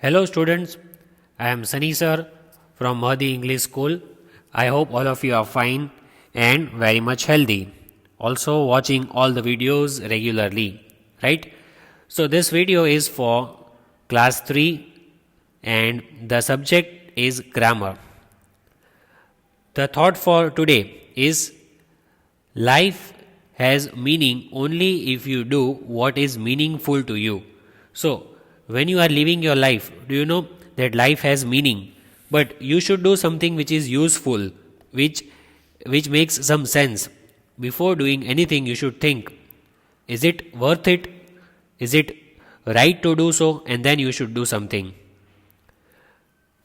Hello students, I am Sunny sir from Mahdi English School. I hope all of you are fine and very much healthy. Also watching all the videos regularly, right? So this video is for class 3 and the subject is grammar. The thought for today is life has meaning only if you do what is meaningful to you. So, when you are living your life, do you know that life has meaning? But you should do something which is useful, which makes some sense. Before doing anything, you should think: is it worth it? Is it right to do so? And then you should do something.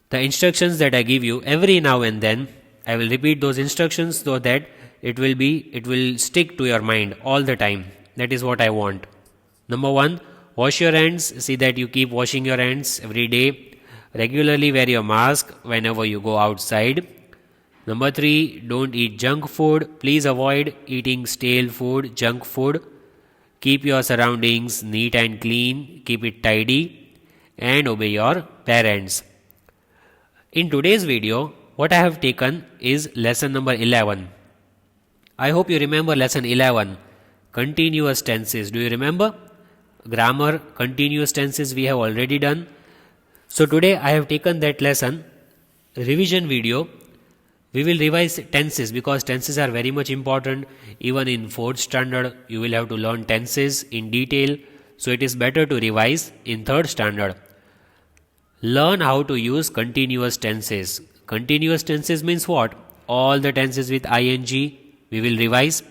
The instructions that I give you every now and then, I will repeat those instructions so that it will stick to your mind all the time. That is what I want. Number 1, wash your hands. See that you keep washing your hands every day. Regularly wear your mask whenever you go outside. Number 3, don't eat junk food. Please avoid eating stale food, junk food. Keep your surroundings neat and clean. Keep it tidy and obey your parents. In today's video, what I have taken is lesson number 11. I hope you remember lesson 11, continuous tenses. Do you remember? Grammar, continuous tenses we have already done. So today I have taken that lesson, revision video. We will revise tenses because tenses are very much important. Even in 4th standard, you will have to learn tenses in detail. So it is better to revise in 3rd standard. Learn how to use continuous tenses. Continuous tenses means what? All the tenses with ing we will revise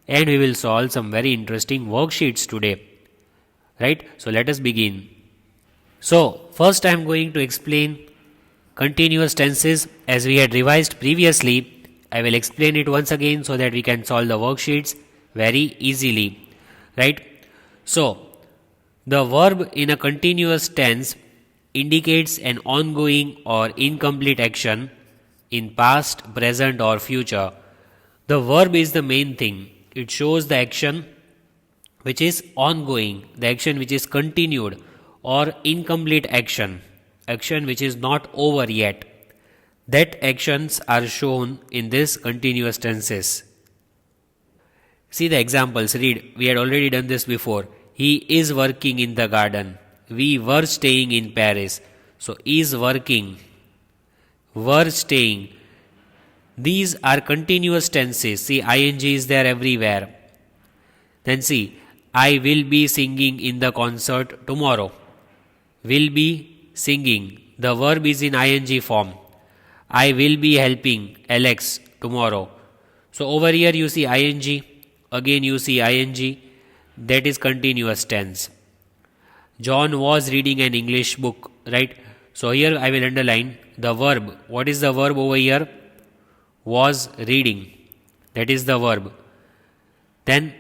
and we will solve some very interesting worksheets today. Right? So let us begin. So first I am going to explain continuous tenses as we had revised previously. I will explain it once again so that we can solve the worksheets very easily. Right? So the verb in a continuous tense indicates an ongoing or incomplete action in past, present or future. The verb is the main thing. It shows the action which is ongoing, the action which is continued, or incomplete action, action which is not over yet. That actions are shown in this continuous tenses. See the examples, read. We had already done this before. He is working in the garden. We were staying in Paris. So is working, were staying. These are continuous tenses. See, ing is there everywhere. Then see, I will be singing in the concert tomorrow. Will be singing. The verb is in ing form. I will be helping Alex tomorrow. So over here you see ing. Again you see ing. That is continuous tense. John was reading an English book. Right? So here I will underline the verb. What is the verb over here? Was reading. That is the verb. Then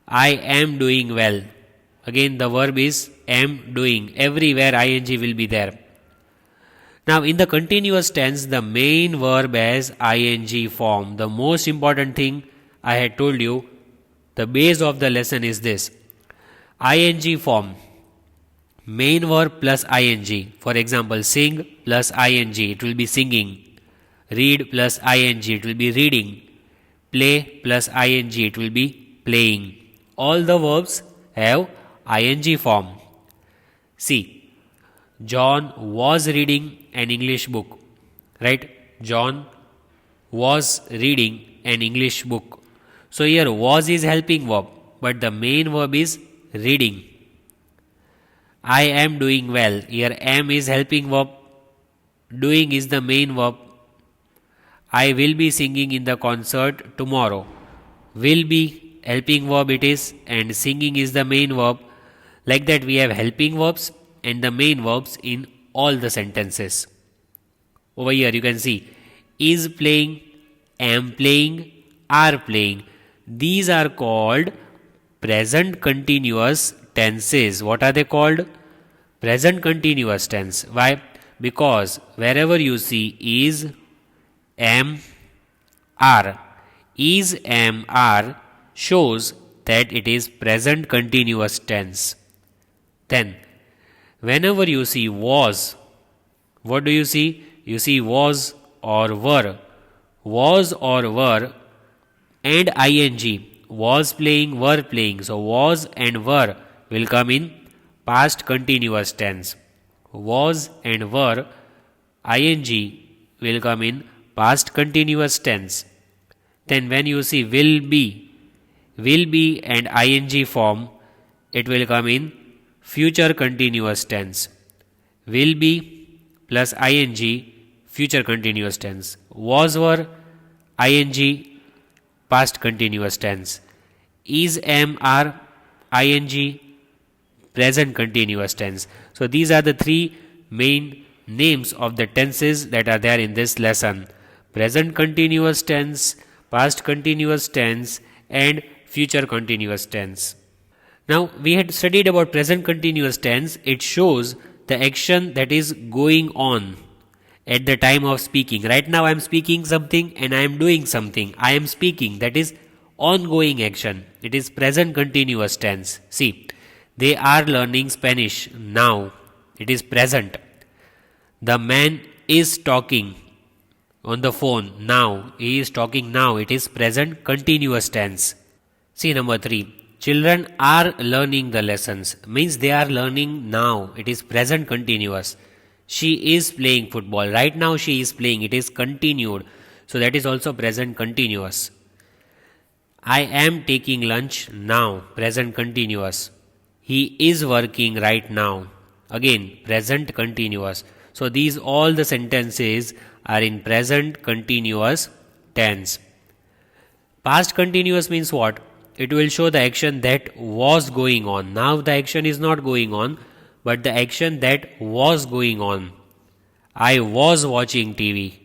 I am doing well. Again the verb is am doing. Everywhere ing will be there. Now in the continuous tense, the main verb has ing form. The most important thing I had told you, the base of the lesson is this. Ing form. Main verb plus ing. For example, sing plus ing. It will be singing. Read plus ing, it will be reading. Play plus ing, it will be playing. All the verbs have ing form. See, John was reading an English book. Right? John was reading an English book. So here was is helping verb, but the main verb is reading. I am doing well. Here am is helping verb. Doing is the main verb. I will be singing in the concert tomorrow. Will be helping verb it is and singing is the main verb. Like that we have helping verbs and the main verbs in all the sentences. Over here you can see is playing, am playing, are playing. These are called present continuous tenses. What are they called? Present continuous tense. Why? Because wherever you see is, am, are. Is, am, are shows that it is present continuous tense. Then Whenever you see was, what do you see? You see was or were. Was or were and ing. Was playing, were playing. So was and were will come in past continuous tense. Was and were ing will come in past continuous tense. Then when you see will be and ing form, it will come in future continuous tense. Will be plus ing, future continuous tense. Was were ing, past continuous tense. Is am are ing, present continuous tense. So these are the three main names of the tenses that are there in this lesson: present continuous tense, past continuous tense, and future continuous tense. Now we had studied about present continuous tense. It shows the action that is going on at the time of speaking. Right now I am speaking something and I am doing something. I am speaking, that is ongoing action. It is present continuous tense. See, they are learning Spanish now. It is present. The man is talking on the phone now. He is talking now. It is present continuous tense. See number 3. Children are learning the lessons. Means they are learning now. It is present continuous. She is playing football. Right now she is playing. It is continued. So that is also present continuous. I am taking lunch now. Present continuous. He is working right now. Again, present continuous. So these all the sentences are in present continuous tense. Past continuous means what? It will show the action that was going on. Now the action is not going on, but the action that was going on. I was watching TV.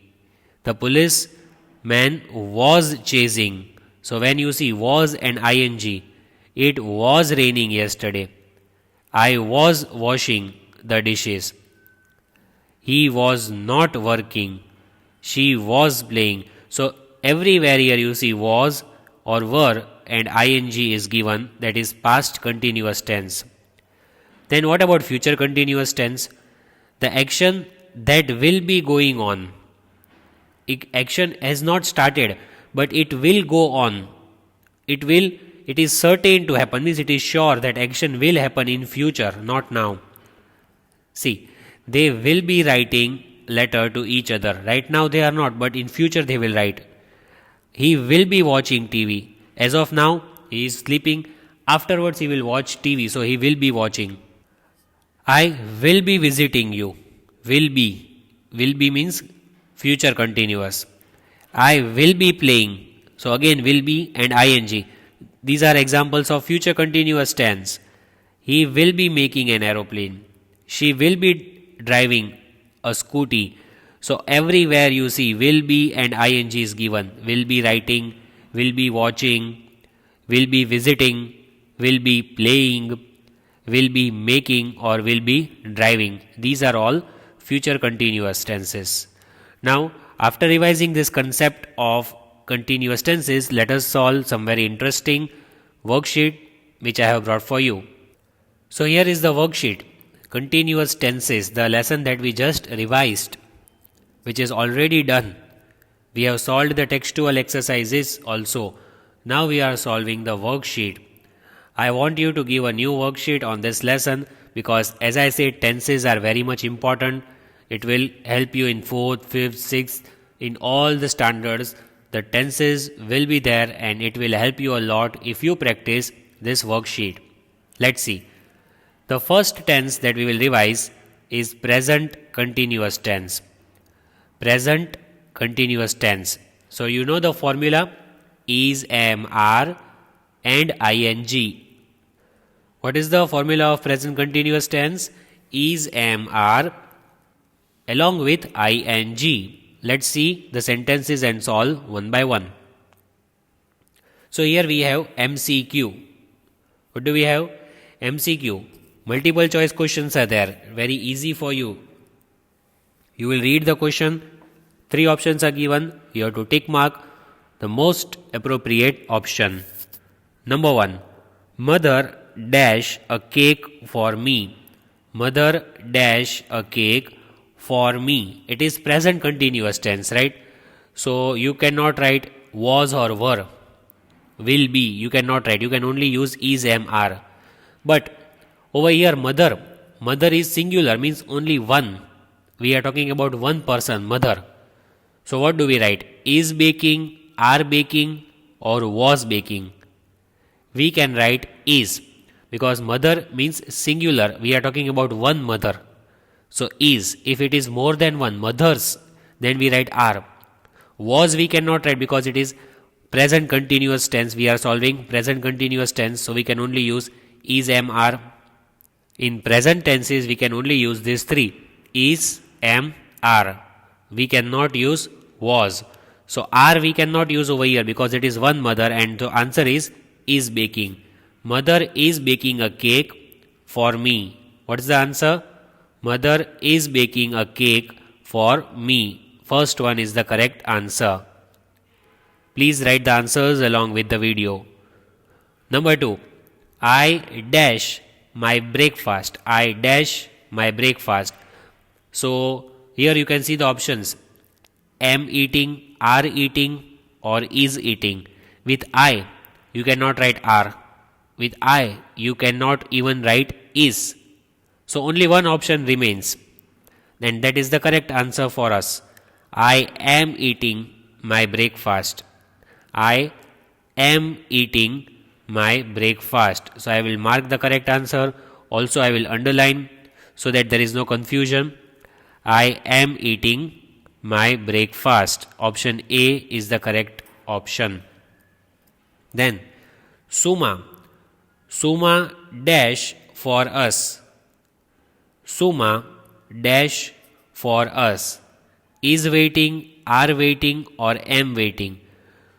The policeman was chasing. So when you see was and ing, it was raining yesterday. I was washing the dishes. He was not working. She was playing. So everywhere here you see was or were and ing is given, that is past continuous tense. Then what about future continuous tense? The action that will be going on. Action has not started, but it will go on. It is certain to happen, means it is sure that action will happen in future, not now. See, they will be writing letter to each other. Right now they are not, but in future they will write. He will be watching TV. As of now, he is sleeping. Afterwards he will watch TV, so he will be watching. I will be visiting you. Will be. Will be means future continuous. I will be playing. So again will be and ing. These are examples of future continuous tense. He will be making an aeroplane. She will be driving a scooty. So everywhere you see will be and ing is given. Will be writing, will be watching, will be visiting, will be playing, will be making, or will be driving. These are all future continuous tenses. Now, after revising this concept of continuous tenses, let us solve some very interesting worksheet which I have brought for you. So here is the worksheet, continuous tenses, the lesson that we just revised, which is already done. We have solved the textual exercises also. Now we are solving the worksheet. I want you to give a new worksheet on this lesson because, as I said, tenses are very much important. It will help you in 4th, 5th, 6th, in all the standards. The tenses will be there and it will help you a lot if you practice this worksheet. Let's see. The first tense that we will revise is present continuous tense. Present continuous tense. So you know the formula: is, am, are and ing. What is the formula of present continuous tense? Is, am, are along with ing. Let's see the sentences and solve one by one. So here we have MCQ. What do we have? MCQ. Multiple choice questions are there. Very easy for you. You will read the question. 3 options are given. You have to tick mark the most appropriate option. Number 1. Mother dash a cake for me. Mother dash a cake for me. It is present continuous tense, right? So you cannot write was or were. Will be, you cannot write. You can only use is, am, are. But over here, mother is singular, means only one. We are talking about one person, mother. So what do we write? Is baking, are baking, or was baking? We can write is, because mother means singular. We are talking about one mother. So is, if it is more than one mothers, then we write are. Was we cannot write because it is present continuous tense. We are solving present continuous tense, so we can only use is, am, are. In present tenses, we can only use these three: is, am, are. We cannot use was. So are we cannot use over here because it is one mother, and the answer is baking. Mother is baking a cake for me. What is the answer? Mother is baking a cake for me. First one is the correct answer. Please write the answers along with the video. Number 2. I dash my breakfast. I dash my breakfast. So here you can see the options: am eating, are eating, or is eating. With I, you cannot write are. With I, you cannot even write is. So only one option remains. And that is the correct answer for us. I am eating my breakfast. I am eating my breakfast. So I will mark the correct answer. Also I will underline so that there is no confusion. I am eating my breakfast. Option A is the correct option. Then Suma. Suma dash for us. Suma dash for us. Is waiting, are waiting, or am waiting.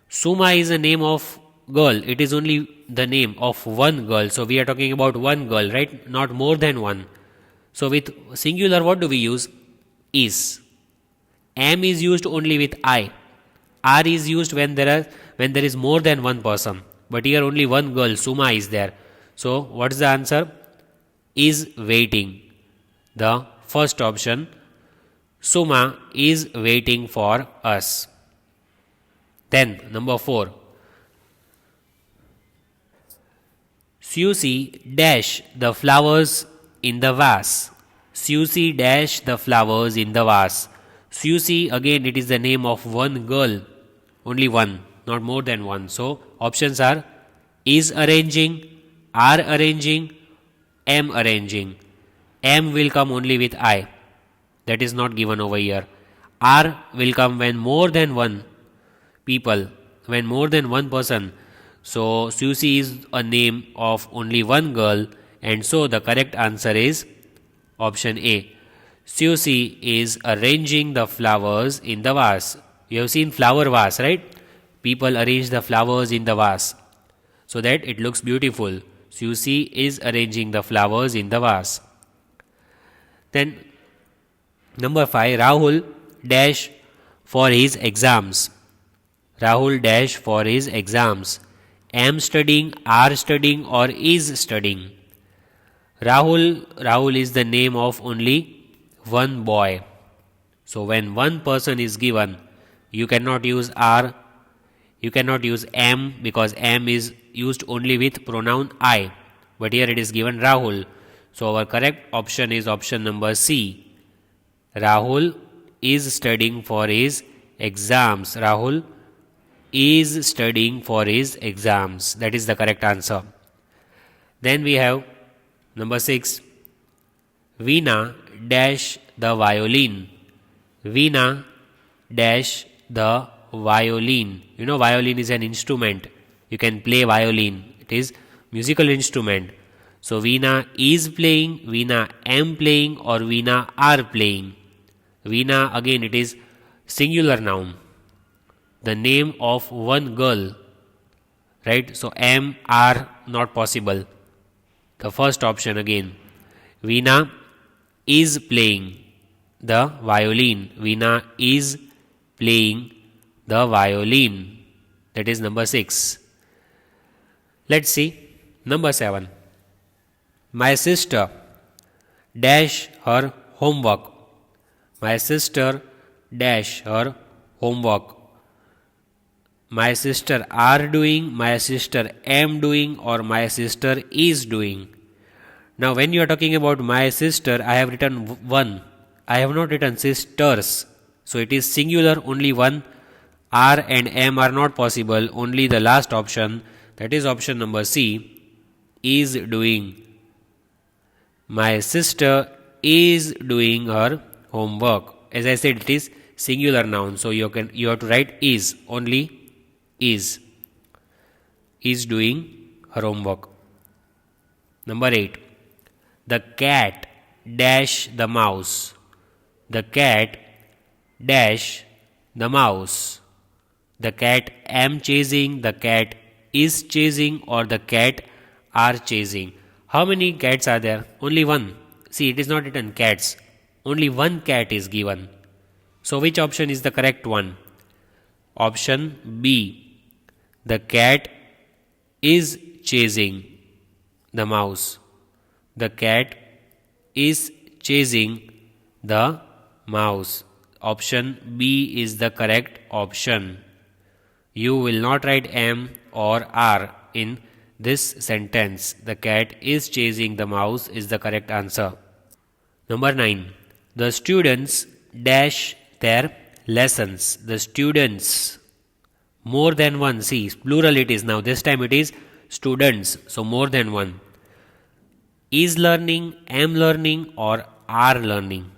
Suma is a name of girl. It is only the name of one girl. So we are talking about one girl, right? Not more than one. So with singular, what do we use? Is. Am is used only with I. Are is used when there is more than one person. But here only one girl, Suma, is there. So what is the answer? Is waiting. The first option. Suma is waiting for us. Then number 4. Susie dash the flowers in the vase. Susie dash the flowers in the vase. Susie, again, it is the name of one girl. Only one, not more than one. So options are is arranging, are arranging, am arranging. Am will come only with I. That is not given over here. Are will come when more than one people, when more than one person. So Susie is a name of only one girl, and so the correct answer is option A. Susie is arranging the flowers in the vase. You have seen flower vase, right? People arrange the flowers in the vase so that it looks beautiful. Susie is arranging the flowers in the vase. Then number 5, Rahul dash for his exams. Rahul dash for his exams. Am studying, are studying, or is studying. Rahul is the name of only one boy. So when one person is given, you cannot use are, you cannot use am, because am is used only with pronoun I. But here it is given Rahul. So our correct option is option number C. Rahul is studying for his exams. Rahul is studying for his exams. That is the correct answer. Then we have number 6. Veena dash the violin. Veena dash the violin. You know, violin is an instrument. You can play violin. It is musical instrument. So Veena is playing, Veena am playing, or Veena are playing. Veena, again, it is singular noun. The name of one girl. Right? So am, are not possible. The first option again. Veena is playing the violin. Veena is playing the violin. That is number 6. Let's see. Number 7. My sister dash her homework. My sister dash her homework. My sister are doing, my sister am doing, or my sister is doing. Now when you are talking about my sister, I have written one. I have not written sisters. So it is singular, only one. Are and am are not possible. Only the last option, that is option number C, is doing. My sister is doing her homework. As I said, it is singular noun. So you have to write is, only is doing her homework. Number 8. The cat dash the mouse. The cat dash the mouse. The cat am chasing, the cat is chasing, or the cat are chasing. How many cats are there? Only one. See, it is not written cats. Only one cat is given. So which option is the correct one? Option B. The cat is chasing the mouse. The cat is chasing the mouse. Option B is the correct option. You will not write am or are in this sentence. The cat is chasing the mouse is the correct answer. Number 9. The students dash their lessons. The students, more than one. See, plural it is now. This time it is students. So more than one. Is learning, am learning, or are learning.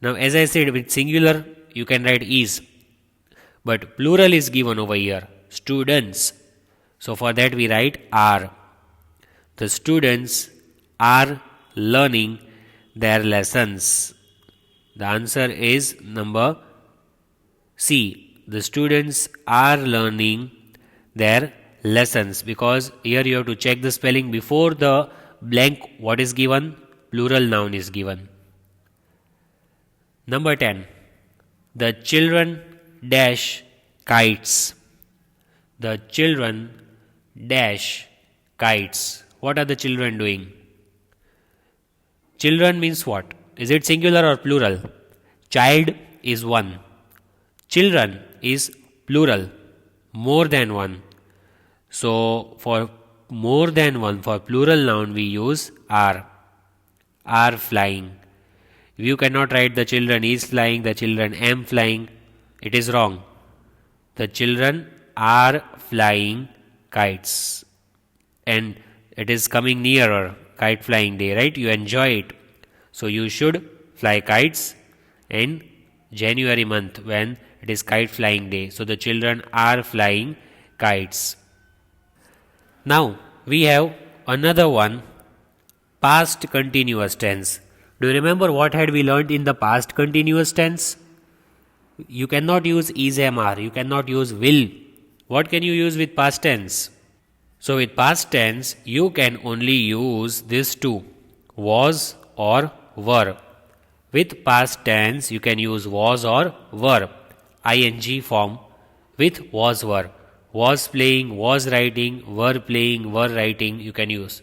Now as I said, with singular you can write is. But plural is given over here. Students. So for that we write are. The students are learning their lessons. The answer is number C. The students are learning their lessons, because here you have to check the spelling before the blank what is given, plural noun is given. Number 10. The children dash kites. The children dash kites. What are the children doing? Children means what? Is it singular or plural? Child is one. Children is plural. More than one. So for more than one, for plural noun we use are. Are flying. You cannot write the children is flying, the children am flying. It is wrong. The children are flying kites. And it is coming nearer, kite flying day, right? You enjoy it. So you should fly kites in January month when it is kite flying day. So the children are flying kites. Now we have another one, past continuous tense. Do you remember what had we learned in the past continuous tense? You cannot use is, am, are. You cannot use will. What can you use with past tense? So with past tense, you can only use these two, was or were. With past tense, you can use was or were, ing form, with was, were. Was playing, was writing, were playing, were writing, you can use.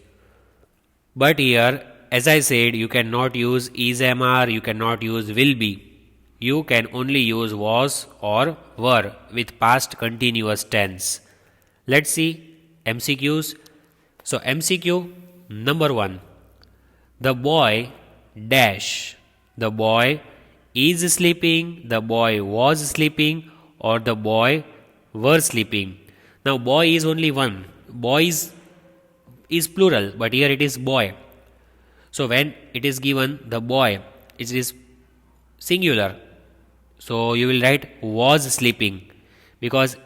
But here, as I said, you cannot use is, am, are, you cannot use will be. You can only use was or were with past continuous tense. Let's see MCQs. So MCQ number 1. The boy dash. The boy is sleeping, the boy was sleeping, or the boy were sleeping. Now boy is only one. Boys is plural, but here it is boy. So when it is given the boy, it is singular. So you will write was sleeping, because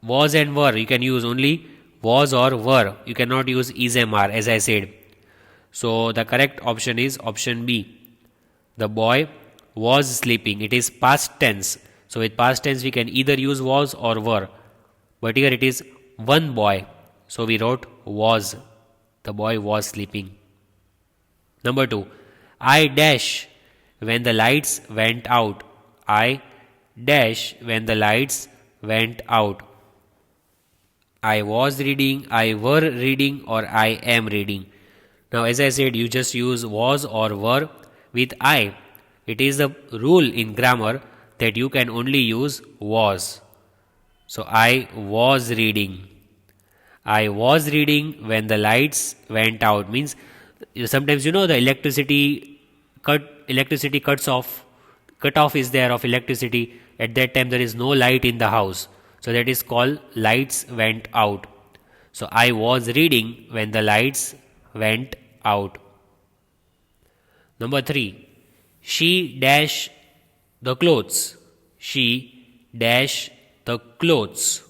was and were you can use only was or were. You cannot use is, am, are, as I said. So the correct option is option B. The boy was sleeping. It is past tense. So with past tense we can either use was or were. But here it is one boy. So we wrote was. The boy was sleeping. Number 2. I dash when the lights went out. I dash when the lights went out. I was reading, I were reading, or I am reading. Now as I said, you just use was or were. with I. It is the rule in grammar that you can only use was. So I was reading. I was reading when the lights went out. Means sometimes the electricity cuts off. Cut off is there of electricity. At that time there is no light in the house. So that is called lights went out. So I was reading when the lights went out. Number 3. She dash the clothes. She dash the clothes.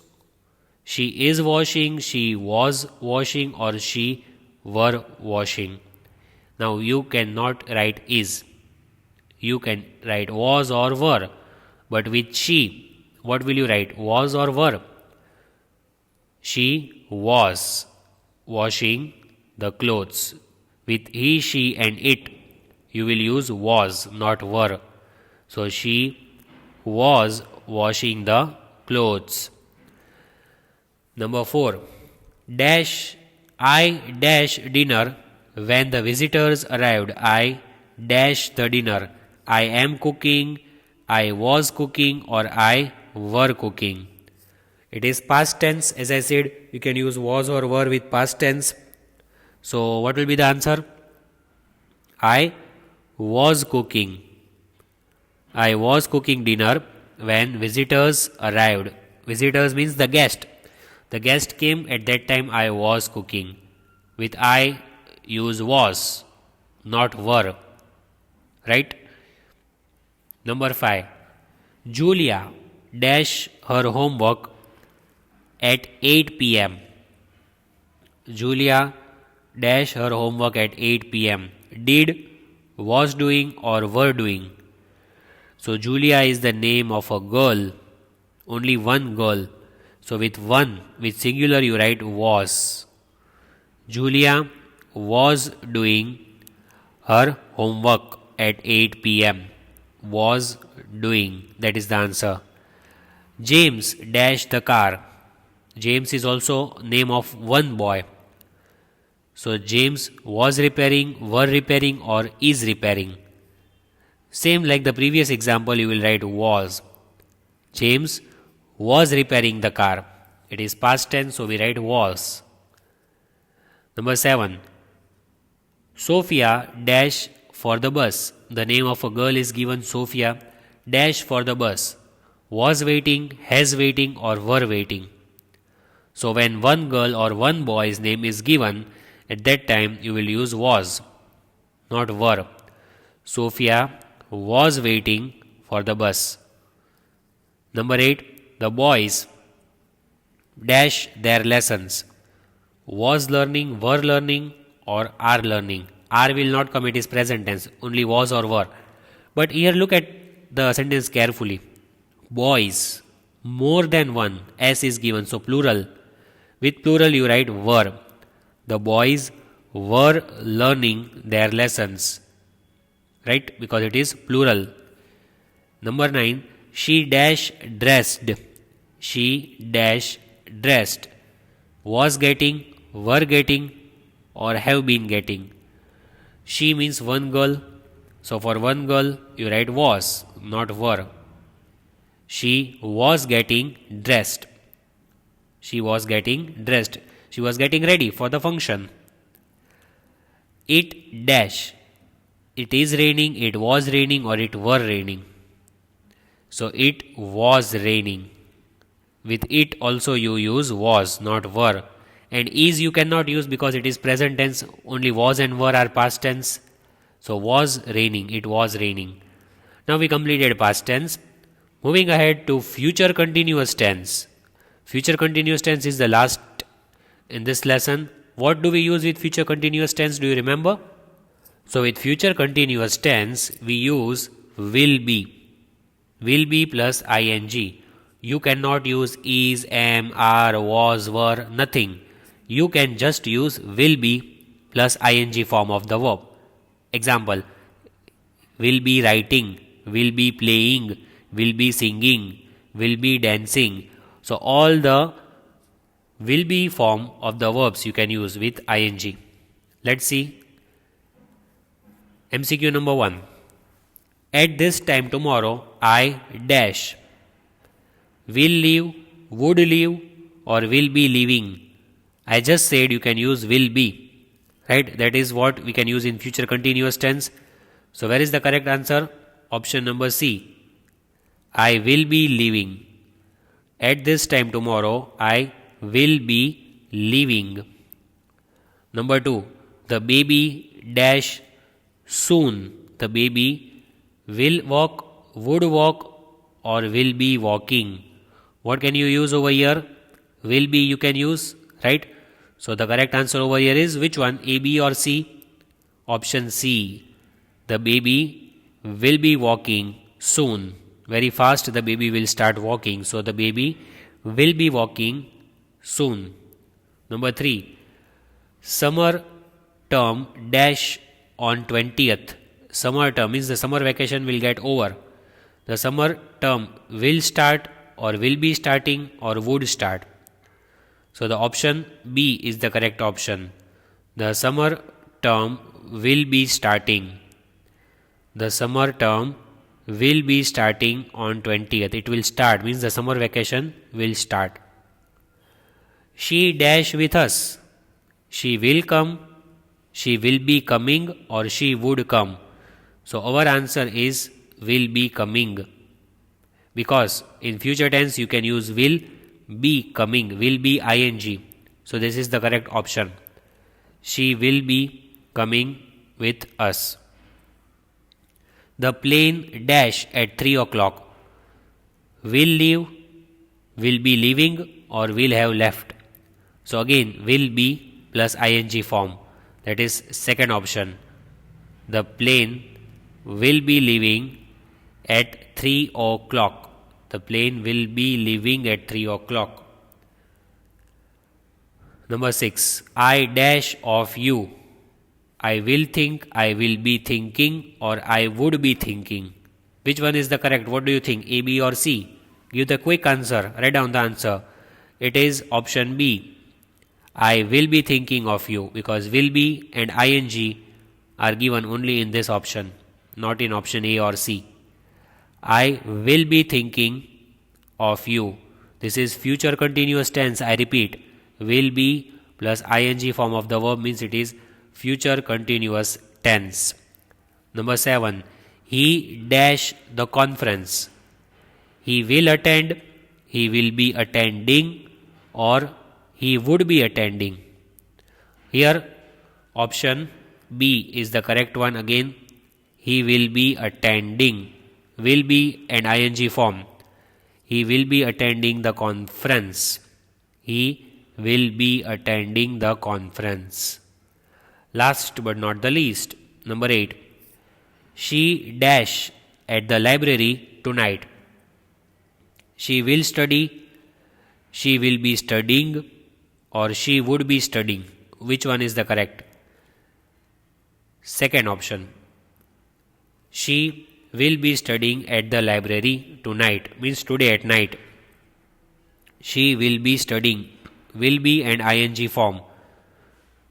She is washing, she was washing, or she were washing. Now you cannot write is. You can write was or were. But with she, what will you write? Was or were? She was washing the clothes. With he, she, and it, you will use was, not were. So she was washing the clothes. Number 4. Dash I dash dinner when the visitors arrived. I dash the dinner. I am cooking, I was cooking, or I were cooking. It is past tense. As I said, you can use was or were with past tense. So what will be the answer? I was cooking. I was cooking dinner when visitors arrived. Visitors means the guest. The guest came, at that time I was cooking. With I, use was, not were. Right? Number 5. Julia dash her homework at 8 p.m. Julia dash her homework at 8 p.m. Did, was doing, or were doing. So Julia is the name of a girl. Only one girl. So with singular you write was. Julia was doing her homework at 8 p.m. Was doing. That is the answer. James dash the car. James is also name of one boy. So James was repairing, were repairing, or is repairing. Same like the previous example, you will write was. James was repairing the car. It is past tense, so we write was. Number 7. Sophia dash for the bus. The name of a girl is given Sophia dash for the bus. Was waiting, has waiting, or were waiting. So when one girl or one boy's name is given, at that time you will use was, not were. Sophia was waiting for the bus. Number 8. The boys dash their lessons. Was learning, were learning, or are learning. Are will not come, it is present tense, only was or were. But here look at the sentence carefully. Boys, more than one, S is given, so plural. With plural you write were. The boys were learning their lessons. Right? Because it is plural. Number 9. She dash dressed. She dash dressed. Was getting, were getting, or have been getting. She means one girl. So for one girl you write was, not were. She was getting dressed. She was getting dressed. She was getting ready for the function. It dash. It is raining, it was raining, or it were raining. So it was raining. With it also you use was, not were. And is you cannot use because it is present tense. Only was and were are past tense. So was raining, it was raining. Now we completed past tense. Moving ahead to future continuous tense. Future continuous tense is the last in this lesson. What do we use with future continuous tense? Do you remember? So with future continuous tense, we use will be. Will be plus ing. You cannot use is, am, are, was, were, nothing. You can just use will be plus ing form of the verb. Example, will be writing, will be playing, will be singing, will be dancing. So all the will be form of the verbs you can use with ing. Let's see. MCQ number 1. At this time tomorrow, I dash. Will leave, would leave, or will be leaving. I just said you can use will be. Right? That is what we can use in future continuous tense. So where is the correct answer? Option number C. I will be leaving. At this time tomorrow, I will be leaving. Number 2. The baby dash soon. The baby will walk, would walk, or will be walking. What can you use over here? Will be you can use, right? So the correct answer over here is which one? A, B or C? Option C. The baby will be walking soon. Very fast the baby will start walking. So the baby will be walking soon. Number 3. Summer term dash on 20th. Summer term means the summer vacation will get over. The summer term will start or will be starting or would start. So the option B is the correct option. The summer term will be starting. The summer term will be starting on 20th. It will start means the summer vacation will start. She dash with us. She will come, she will be coming, or she would come. So our answer is will be coming. Because in future tense you can use will be coming, will be ing. So this is the correct option. She will be coming with us. The plane dash at 3 o'clock. Will leave, will be leaving, or will have left. So again will be plus ing form. That is second option. The plane will be leaving at 3 o'clock. The plane will be leaving at 3 o'clock. Number 6. I dash of you. I will think, I will be thinking, or I would be thinking. Which one is the correct? What do you think? A, B or C? Give the quick answer. Write down the answer. It is option B. I will be thinking of you, because will be and ing are given only in this option, not in option A or C. I will be thinking of you. This is future continuous tense. I repeat, will be plus ing form of the verb means it is future continuous tense. Number 7. He dash the conference. He will attend, he will be attending, or he would be attending. Here option B is the correct one again. He will be attending. Will be and ing form. He will be attending the conference. He will be attending the conference. Last but not the least, number 8. She dash at the library tonight. She will study, she will be studying, or she would be studying. Which one is the correct? Second option. She will be studying at the library tonight means today at night. She will be studying. Will be and ing form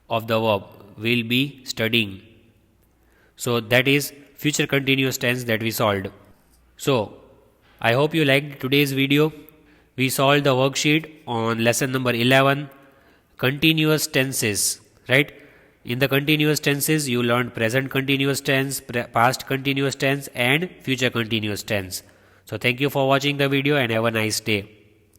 of the verb. Will be studying. So that is future continuous tense that we solved. So I hope you liked today's video. We solved the worksheet on lesson number 11, continuous tenses, right? In the continuous tenses, you learned present continuous tense, past continuous tense, and future continuous tense. So thank you for watching the video and have a nice day.